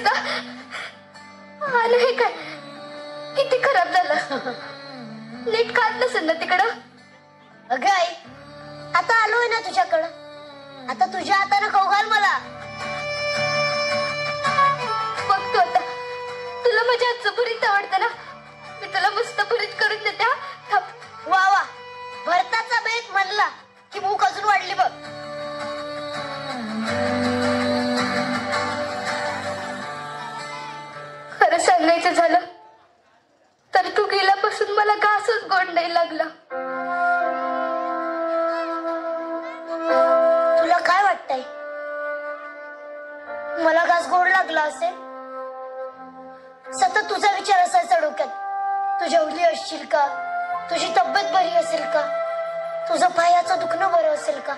होता आणि हे काय किती खराब झालं. नीट खात नसेल ना तिकडं. अगं आई, आता आलोय ना तुझ्याकडं, आता तुझ्या हाताने खाऊ घाल मला. बघतो आता, तुला माझ्या हातचं भरीत आवडतं ना, मी तुला मस्त भरीत करून देते. वा वा, भरताचा बेत म्हणला की भूक अजून वाढली बघ. खरं सांगायचं झालं तर तू गेल्यापासून मला घासच गोड नाही लागला. तुला काय वाटतंय, मला घास गोड लागला असेल? सतत तुझा विचार असायचा डोक्यात. तू जेवली असशील का, तुझी तब्येत बरी असेल का, तुझं पायाचं दुखणं बरं असेल का,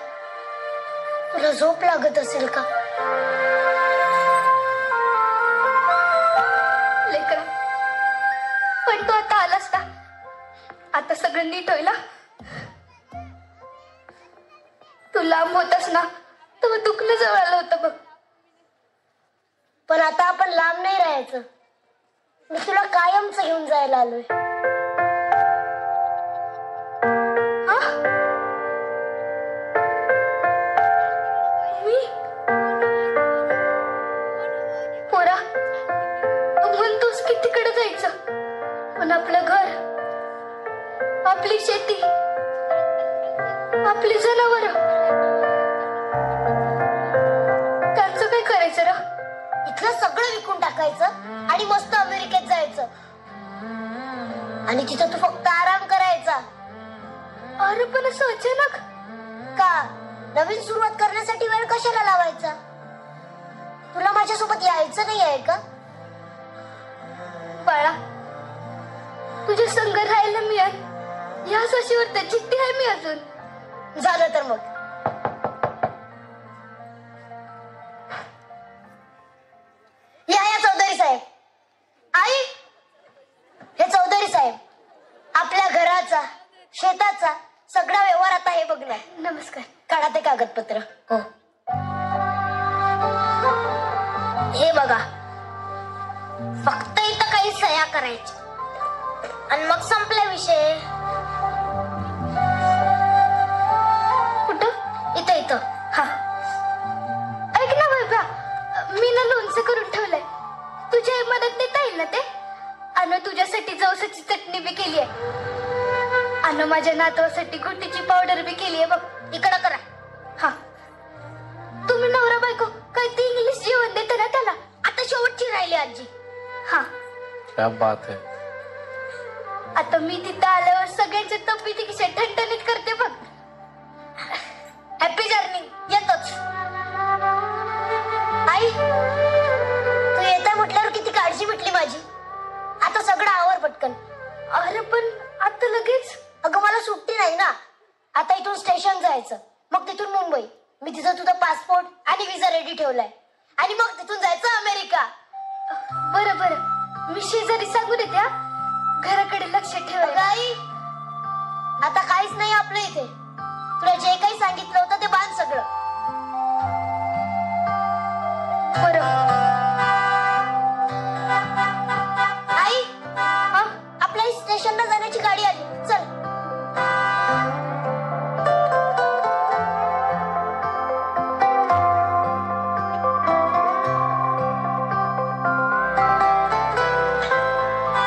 तुला झोप लागत असेल का. लेकरा, पण तू आता आलास का? आता सगळं नीट होईल. तू लांब होतास ना तेव्हा दुखणं जवळ आलं होतं बघ. पण आता आपण लांब नाही राहायचं. मी तुला कायमच घेऊन जायला आलोय. पोरा, तू म्हणतोस की तिकडे जायचं, पण आपलं घर, आपली शेती, आपली जनावर, त्यांचं काय करायचं रा? इथलं सगळं विकून टाकायचं आणि मस्त अमेरिकेत जायचं आणि तिथं तू फक्त आराम करायचा. अरे पण असं अचानक का? नवीन सुरुवात करण्यासाठी वेळ कशाला लावायचा? तुला माझ्यासोबत यायचं नाही आहे का? बाळा, तुझ्या संग राहायला मिळेल या साशीवर तर चिठ्ठी आहे मी अजून. झालं तर मग या चौधरी साहेब. आई, हे चौधरी साहेब, आपल्या घराचा, शेताचा सगळा व्यवहार आता हे बघणार. नमस्कार. काढा ते कागदपत्र. हो, हे बघा, फक्त इथं काही सह्या करायच्या आणि मग संपला विषय. कुठं? इथं इथं. हा, ऐक ना बाबा, मी ना लोणचं करून ठेवलंय, तुझ्या मदत देता येईल ना ते? आणि तुझ्यासाठी जवसाची चटणी बी केली आहे आणि माझ्या नातवासाठी गुटीची पावडर बी केली आहे बघ. इकडं करा. हा, तुम्ही नवरा बायको काय ते इंग्लिश जेवण देते ना त्याला? आता शेवटची राहिली आजी. हा, क्या बात है. आता मी तिथं आल्यावर सगळ्यांच्या तब्येती कशा ठणठणीत करते बघ. Happy journey. येतोच. आई, तू येता म्हटल्यावर किती काळजी मिटली माझी. आता सगळं आवर पटकन. अरे पण आता लगेच? अगं मला सुट्टी नाही ना. आता इथून स्टेशन जायचं, मग तिथून मुंबई. मी तिथं तुझा पासपोर्ट आणि व्हिसा रेडी ठेवलाय आणि मग तिथून जायचं अमेरिका. बरं बरं, मी शेजारी सांगून येते हा, घराकडे लक्ष ठेवा. आई, आता काहीच नाही आपलं इथे. तुला जे काही सांगितलं होतं ते बांध सगळं. बरं. आई, आपल्या स्टेशनला जाण्याची गाडी आली. चल.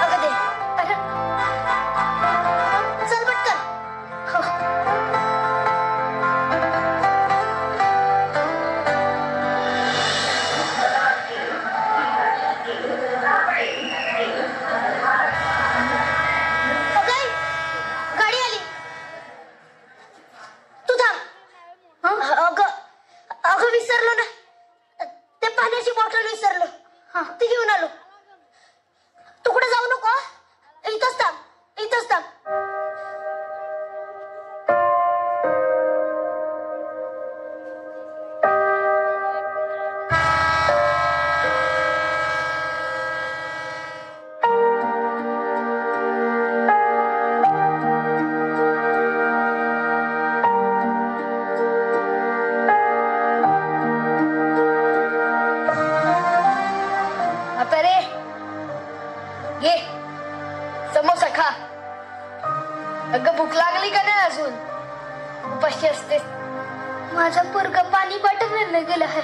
अगं दे. चल पटकन. म्हातारे ये समोसा खा. अगं भूक लागली का नाही अजून? उपाशी असते. माझा पोरगा पाणी बाटलीने गेला आहे.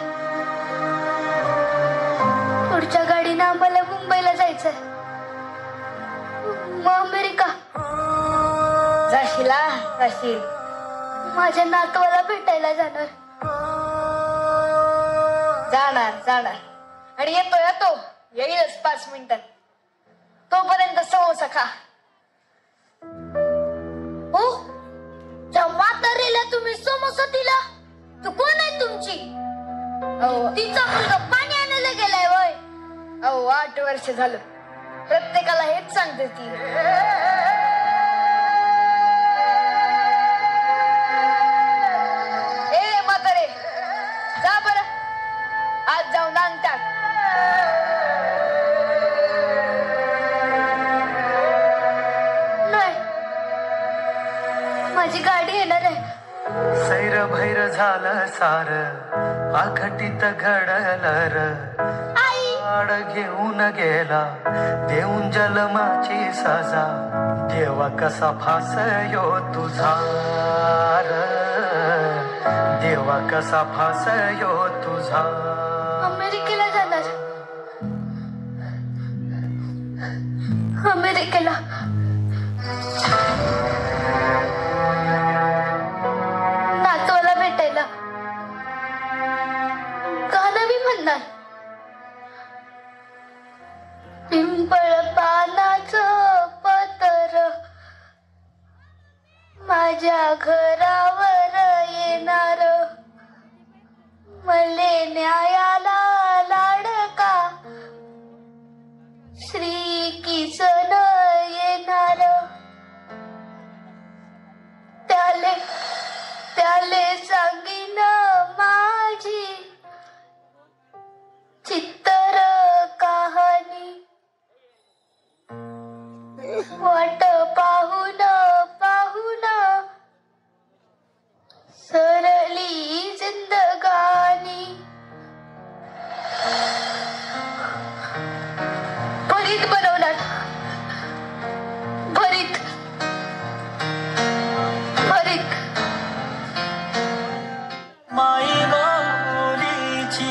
पुढच्या गाडीनं आम्हाला मुंबईला जायचंय. मग अमेरिका जाशील. माझ्या नातवाला भेटायला जाणार. आणि येतो येईलच 5 मिनिटात. तोपर्यंत समोसा खा. हो, त्या म्हातारीला तुम्ही समोसा दिला? तू कोण आहे तुमची? तिचा मुलगा पाणी आणायला गेलाय वय? 8 वर्ष झालं. प्रत्येकाला हेच सांगते ती. ए म्हातारे जा बरं, आज जाऊन अंग टाक. नाही, माझी गाडी येणार आहे. सैर भैर झालं सार आखटीत घडलं र. आड घेऊन गेला देऊन जलमाची सजा. देवा कसा फास यो तुझा र. देवा कसा फास यो तुझा. अमेरिकेला जाणार. अमेरिकेला नातवाला भेटायला. गाणं बी म्हणणार. पिंपळ पानाचं पतर माझ्या घरावर येणार. मले न्यायाला लाडका श्री किसन येणार. त्याले सांगीन माझी चित्तर कहाणी. वाट पाहून सरली जिंदगानी. भरीत बनवणार. भरीत माई माऊलीची